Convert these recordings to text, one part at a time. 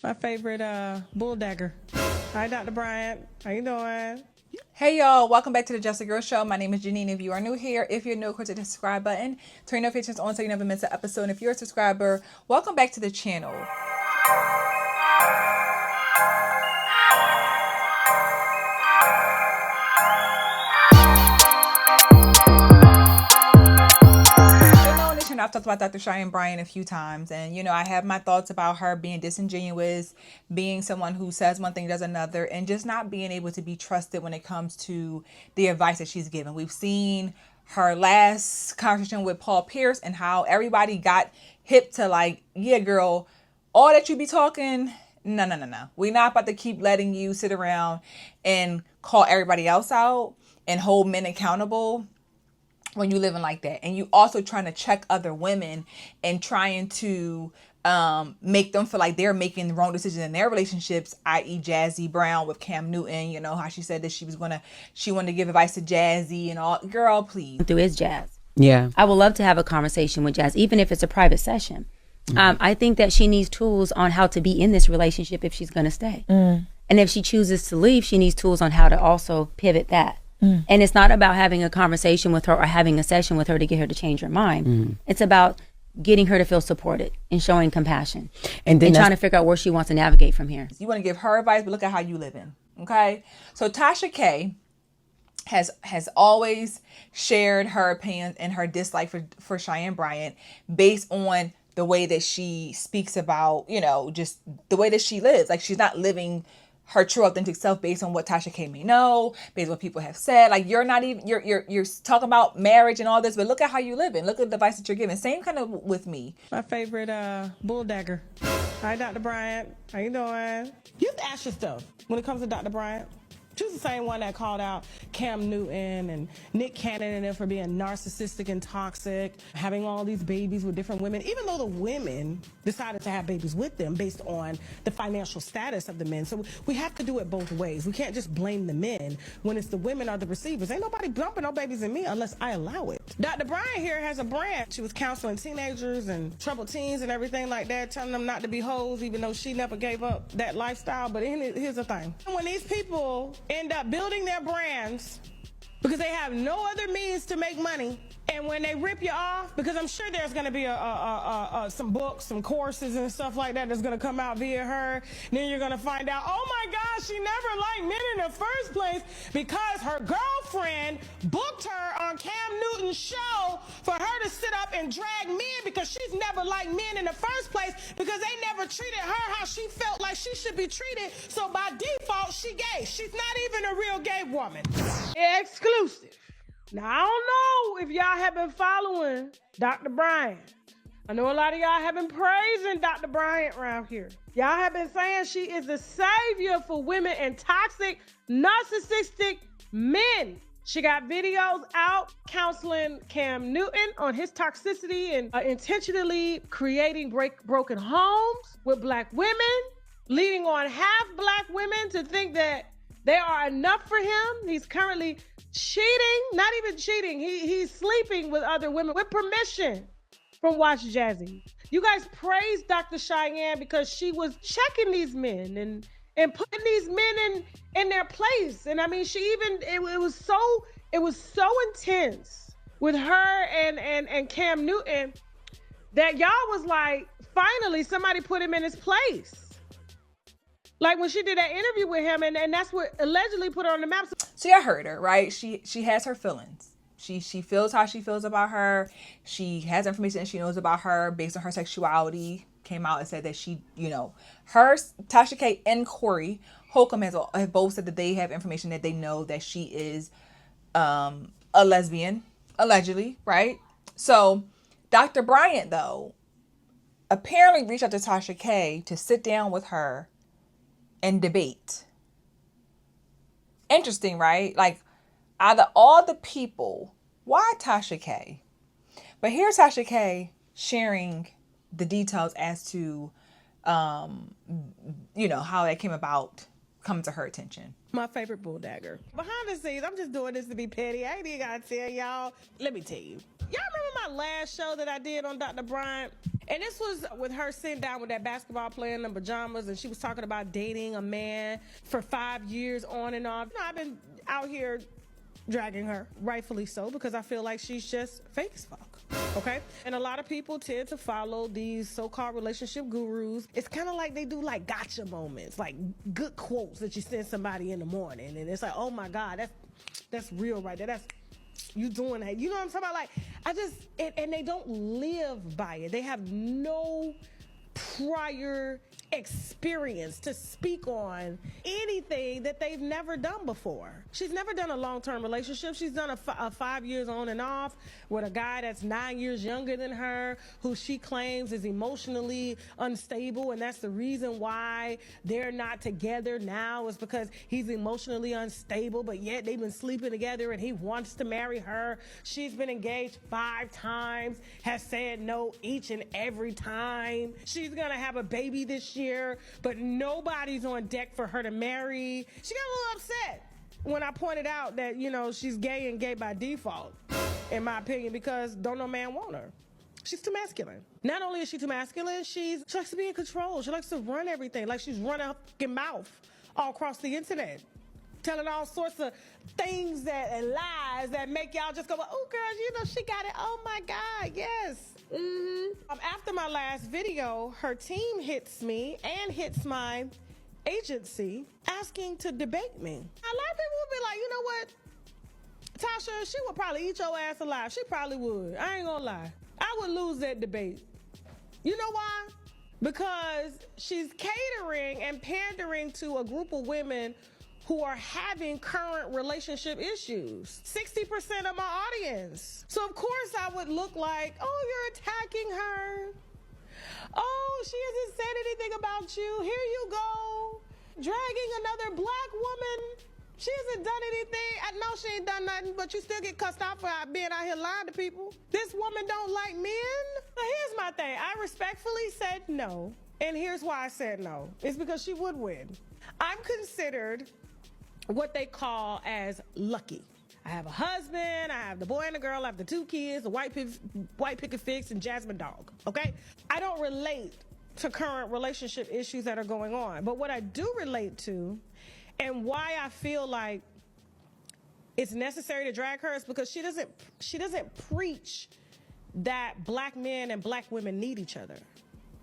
My favorite bull dagger. Hi, Dr. Bryant. How you doing? Hey y'all, welcome back to the Just a Girl Show. My name is Janine. If you are new here, if you're new, click the subscribe button, turn notifications on so you never miss an episode. And if you're a subscriber, welcome back to the channel. I've talked about Dr. Cheyenne Bryant a few times, and I have my thoughts about her being disingenuous, being someone who says one thing, does another, and just not being able to be trusted when it comes to the advice that she's given. We've seen her last conversation with Paul Pierce and how everybody got hip to like, yeah, girl, all that you be talking, no. We're not about to keep letting you sit around and call everybody else out and hold men accountable when you living like that. And you also trying to check other women and trying to make them feel like they're making the wrong decisions in their relationships, i.e. Jazzy Brown with Cam Newton, how she said that she wanted to give advice to Jazzy and all. Girl, please. Through his Jazz. Yeah. I would love to have a conversation with Jazz, even if it's a private session. I think that she needs tools on how to be in this relationship if she's going to stay. And if she chooses to leave, she needs tools on how to also pivot that. And it's not about having a conversation with her or having a session with her to get her to change her mind. It's about getting her to feel supported and showing compassion and trying to figure out where she wants to navigate from here. You want to give her advice, but look at how you living. Okay. So Tasha K has always shared her opinions and her dislike for Cheyenne Bryant based on the way that she speaks about, just the way that she lives. Like, she's not living her true authentic self based on what Tasha K may know, based on what people have said. Like, you're not even, you're talking about marriage and all this, but look at how you living. Look at the advice that you're giving. Same kind of with me. My favorite bull dagger. Hi, Dr. Bryant. How you doing? You have to ask your stuff when it comes to Dr. Bryant. She's the same one that called out Cam Newton and Nick Cannon and them for being narcissistic and toxic, having all these babies with different women, even though the women decided to have babies with them based on the financial status of the men. So we have to do it both ways. We can't just blame the men when it's the women are the receivers. Ain't nobody dumping no babies in me unless I allow it. Dr. Bryant here has a brand. She was counseling teenagers and troubled teens and everything like that, telling them not to be hoes, even though she never gave up that lifestyle. But here's the thing. When these people end up building their brands because they have no other means to make money, and when they rip you off, because I'm sure there's going to be some books, some courses and stuff like that that's going to come out via her, and then you're going to find out, oh my gosh, she never liked men in the first place because her girlfriend booked her on Cam Newton's show for her to sit up and drag men because she's never liked men in the first place because they never treated her how she felt like she should be treated. So by default, she gay. She's not even a real gay woman. Exclusive. Now, I don't know if y'all have been following Dr. Bryant. I know a lot of y'all have been praising Dr. Bryant around here. Y'all have been saying she is the savior for women and toxic, narcissistic men. She got videos out counseling Cam Newton on his toxicity and intentionally creating broken homes with black women, leading on half black women to think that they are enough for him. He's currently cheating, not even cheating. He's sleeping with other women with permission from Watch Jazzy. You guys praised Dr. Cheyenne because she was checking these men and putting these men in their place. And I mean, it was so intense with her and Cam Newton that y'all was like, finally somebody put him in his place. Like when she did that interview with him, and that's what allegedly put her on the map. See, I heard her, right? She has her feelings. She feels how she feels about her. She has information that she knows about her based on her sexuality. Came out and said that she, her, Tasha K and Corey Holcomb have both said that they have information that they know that she is a lesbian, allegedly, right? So Dr. Bryant, though, apparently reached out to Tasha K to sit down with her and debate. Interesting, right? Like, out of all the people, why Tasha K? But here's Tasha K sharing the details as to, how that came about, coming to her attention. My favorite bull dagger. Behind the scenes, I'm just doing this to be petty. I ain't even gotta tell y'all. Let me tell you. Y'all remember my last show that I did on Dr. Bryant? And this was with her sitting down with that basketball player in the pajamas, and she was talking about dating a man for 5 years on and off. You know, I've been out here dragging her, rightfully so, because I feel like she's just fake as fuck. Okay? And a lot of people tend to follow these so-called relationship gurus. It's kind of like they do like gotcha moments, like good quotes that you send somebody in the morning, and it's like, oh my God, that's real right there. That's you doing that. You know what I'm talking about? Like, and they don't live by it. They have no prior experience to speak on anything that they've never done before. She's never done a long-term relationship. She's done a 5 years on and off with a guy that's 9 years younger than her, who she claims is emotionally unstable, and that's the reason why they're not together now, is because he's emotionally unstable, but yet they've been sleeping together and he wants to marry her. She's been engaged 5 times, has said no each and every time. She's gonna have a baby this year, but nobody's on deck for her to marry. She got a little upset when I pointed out that, you know, she's gay and gay by default, in my opinion, because don't no man want her. She's too masculine. Not only is she too masculine, she likes to be in control. She likes to run everything, like she's running her fucking mouth all across the internet, telling all sorts of things and lies that make y'all just go, oh, girl, you know, she got it. Oh, my God, yes. After my last video, her team hits me and hits my agency asking to debate me. A lot of people would be like, you know what, Tasha, she would probably eat your ass alive. She probably would. I ain't gonna lie. I would lose that debate. You know why? Because she's catering and pandering to a group of women who are having current relationship issues. 60% of my audience. So of course I would look like, oh, you're attacking her. Oh, she hasn't said anything about you. Here you go. Dragging another black woman. She hasn't done anything. I know she ain't done nothing, but you still get cussed out for being out here lying to people. This woman don't like men. But here's my thing. I respectfully said no. And here's why I said no. It's because she would win. I'm considered what they call as lucky. I have a husband, I have the boy and the girl, I have the 2 kids, the white picket fix and Jasmine dog, okay? I don't relate to current relationship issues that are going on. But what I do relate to, and why I feel like it's necessary to drag her, is because she doesn't preach that black men and black women need each other.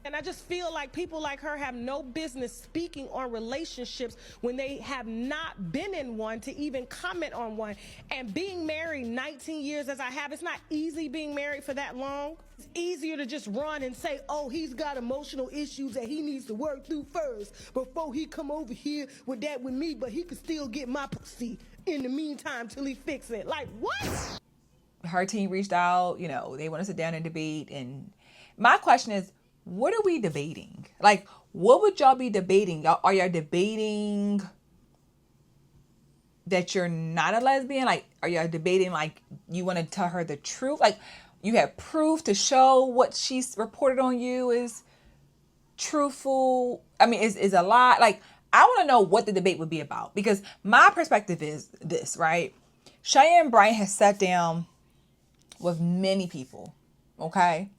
And I just feel like people like her have no business speaking on relationships when they have not been in one to even comment on one. And being married 19 years as I have, it's not easy being married for that long. It's easier to just run and say, oh, he's got emotional issues that he needs to work through first before he come over here with that with me, but he could still get my pussy in the meantime till he fix it. Like, what? Her team reached out, you know, they want to sit down and debate. And my question is, what are we debating? Like, what would y'all be debating? Are y'all debating that you're not a lesbian? Like, are y'all debating, like, you want to tell her the truth? Like, you have proof to show what she's reported on you is truthful? I mean, is a lie? Like, I want to know what the debate would be about. Because my perspective is this, right? Cheyenne Bryant has sat down with many people, okay?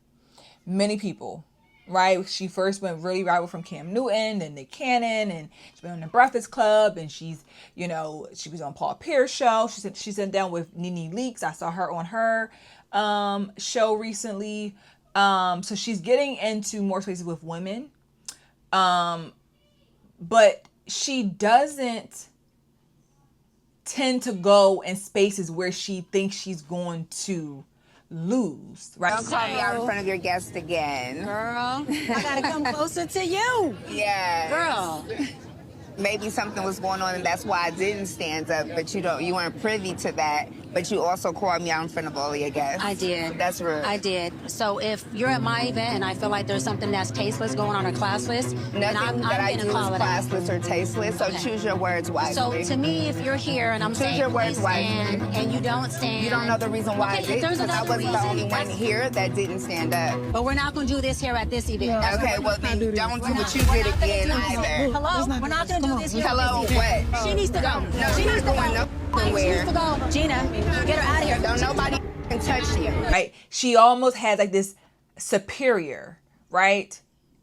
Many people. Right, she first went really rival from Cam Newton and Nick Cannon, and she's been on the Breakfast Club, and she's, you know, she was on Paul Pierce's show. She sat down with Nene Leakes. I saw her on her show recently. So she's getting into more spaces with women, but she doesn't tend to go in spaces where she thinks she's going to lose, right? Don't call me out in front of your guest again. Girl, I gotta come closer to you. Yeah. Girl. Maybe something was going on and that's why I didn't stand up, but you weren't privy to that. But you also called me out in front of all of your guests. I did. That's rude. I did. So if you're at my event and I feel like there's something that's tasteless going on or classless, then I'm that gonna call it out. Classless or tasteless, so Okay. choose your words wisely. So to me, if you're here and I'm Choose saying your words please stand wisely. and you don't stand, You don't know the reason why I okay, did, if there's because I another wasn't the reason, only one that's- here that didn't stand up. But we're not gonna do this here at this event. That's Okay, what well we're not then gonna don't do We're what you not- did we're not gonna again do this. either. Hello? We're not gonna do this here. at Hello, this event. what? She needs to go. No, She you're needs to going go. She nowhere. needs to go. Gina, get her out of here. Don't nobody can touch you. Right? She almost has like this superior, right?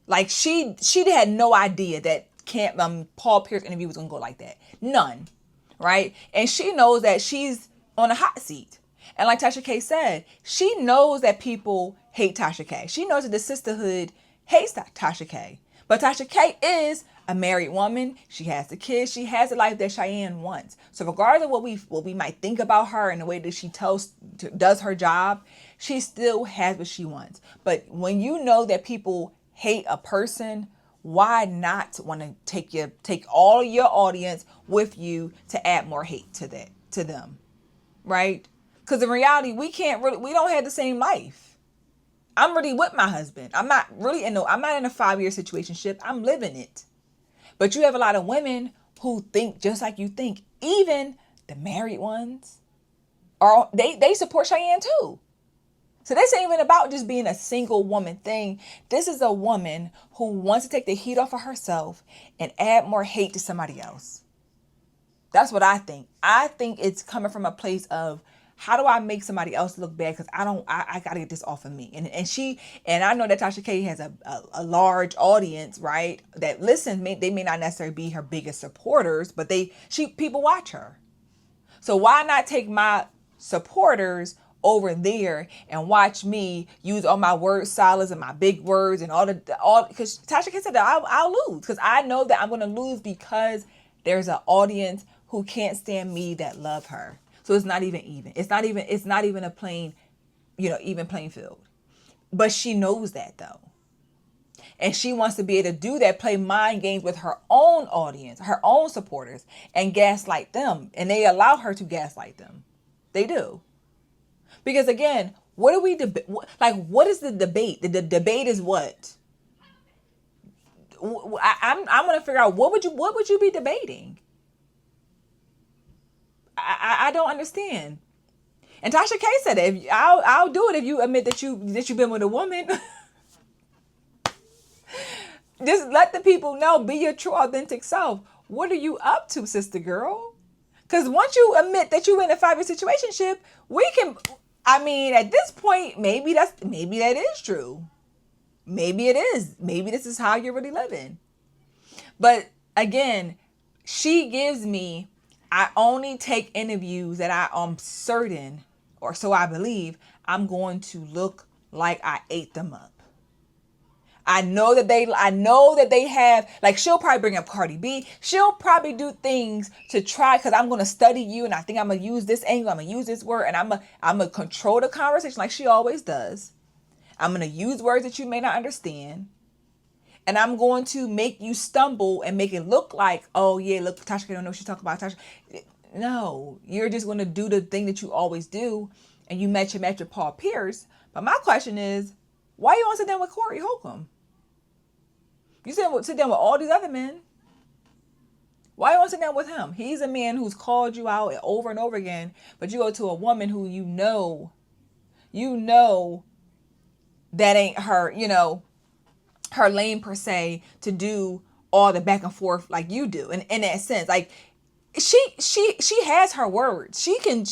Like she had no idea that Paul Pierce interview was gonna go like that. None, right? And she knows that she's on a hot seat. And like Tasha K said, she knows that people hate Tasha K. She knows that the sisterhood hates Tasha K. But Tasha K is a married woman. She has the kids. She has the life that Cheyenne wants. So regardless of what we might think about her and the way that she does her job, she still has what she wants. But when you know that people hate a person, why not want to take all of your audience with you to add more hate to them, right? Because in reality, we don't have the same life. I'm really with my husband. I'm not in a 5-year situationship. I'm living it. But you have a lot of women who think just like you think. Even the married ones they support Cheyenne too. So this ain't even about just being a single woman thing. This is a woman who wants to take the heat off of herself and add more hate to somebody else. That's what I think. I think it's coming from a place of, how do I make somebody else look bad? Because I got to get this off of me. And I know that Tasha K has a large audience, right? That listens. They may not necessarily be her biggest supporters, but people watch her. So why not take my supporters over there and watch me use all my word salads and my big words and all because Tasha K said that I'll lose, because I know that I'm going to lose because there's an audience who can't stand me that love her. So it's not even. It's not even a plain, even playing field. But she knows that though. And she wants to be able to do that, play mind games with her own audience, her own supporters, and gaslight them. And they allow her to gaslight them. They do. Because again, what do we debate? What is the debate? The debate is what? I'm going to figure out what would you be debating? I don't understand. And Tasha K said it. I'll do it if you admit that you've been with a woman. Just let the people know. Be your true, authentic self. What are you up to, sister girl? Because once you admit that you're in a 5-year situationship, we can. I mean, at this point, maybe that is true. Maybe it is. Maybe this is how you're really living. But again, she gives me. I only take interviews that I am certain, or so I believe, I'm going to look like I ate them up. I know that they have, like, she'll probably bring up Cardi B. She'll probably do things to try, because I'm going to study you and I think I'm going to use this angle, I'm going to use this word, and I'm going to control the conversation like she always does. I'm going to use words that you may not understand. And I'm going to make you stumble and make it look like, oh yeah, look, Tasha, I don't know what she's talking about. Tasha. No, you're just going to do the thing that you always do. And you match with Paul Pierce. But my question is, why you want to sit down with Corey Holcomb? You sit down with all these other men. Why you want to sit down with him? He's a man who's called you out over and over again. But you go to a woman who you know that ain't her, her lane per se, to do all the back and forth like you do. And in that sense, like she has her words. We can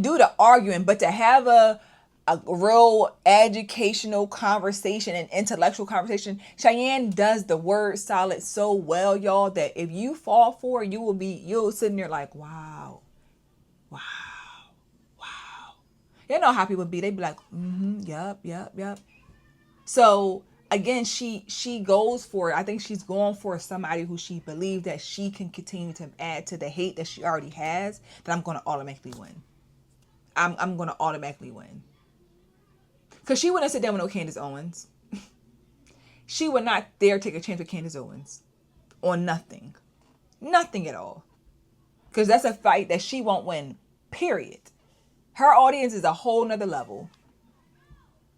do the arguing, but to have a real educational conversation and intellectual conversation, Cheyenne does the word solid so well, y'all, that if you fall for it, you'll sit in there like, wow. You know how people be. They be like, yep. So again, she goes for it. I think she's going for somebody who she believes that she can continue to add to the hate that she already has, that I'm going to automatically win. I'm going to automatically win. Because she wouldn't sit down with no Candace Owens. She would not dare take a chance with Candace Owens on nothing. Nothing at all. Because that's a fight that she won't win, period. Her audience is a whole nother level.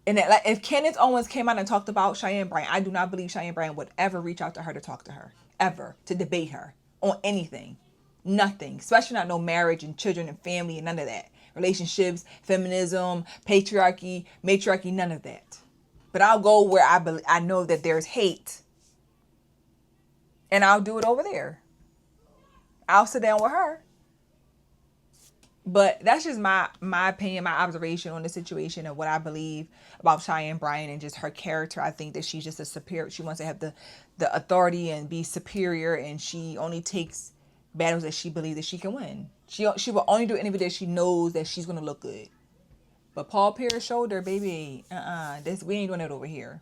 And that, like, if Candace Owens came out and talked about Cheyenne Bryant, I do not believe Cheyenne Bryant would ever reach out to her to talk to her. Ever. To debate her on anything. Nothing. Especially not no marriage and children and family and none of that. Relationships, feminism, patriarchy, matriarchy, none of that. But I'll go where I know that there's hate. And I'll do it over there. I'll sit down with her. But that's just my opinion, my observation on the situation of what I believe about Cheyenne Bryant and just her character. I think that she's just a superior. She wants to have the authority and be superior, and she only takes battles that she believes that she can win. She will only do anything that she knows that she's gonna look good. But Paul Pierce showed her, baby, we ain't doing that over here.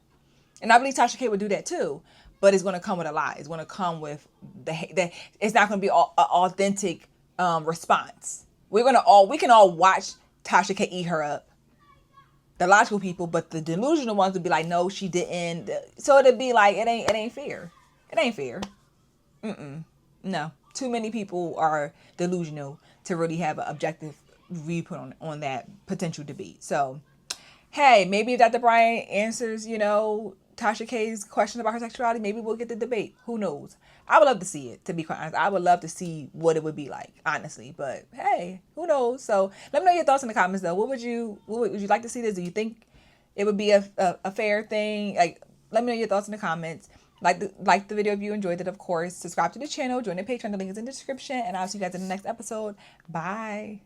And I believe Tasha K would do that too. But it's gonna come with a lot. It's gonna come with the it's not gonna be an authentic response. We can all watch Tasha K eat her up, the logical people, but the delusional ones would be like, no, she didn't. So it'd be like, it ain't fair. It ain't fair. No, too many people are delusional to really have an objective viewpoint on that potential debate. So, hey, maybe if Dr. Bryant answers, Tasha K's question about her sexuality, maybe we'll get the debate. Who knows? I would love to see it, to be quite honest. I would love to see what it would be like, honestly. But hey, who knows? So let me know your thoughts in the comments, though. What would you like to see this? Do you think it would be a fair thing? Like, let me know your thoughts in the comments. Like the video if you enjoyed it, of course. Subscribe to the channel. Join the Patreon. The link is in the description. And I'll see you guys in the next episode. Bye.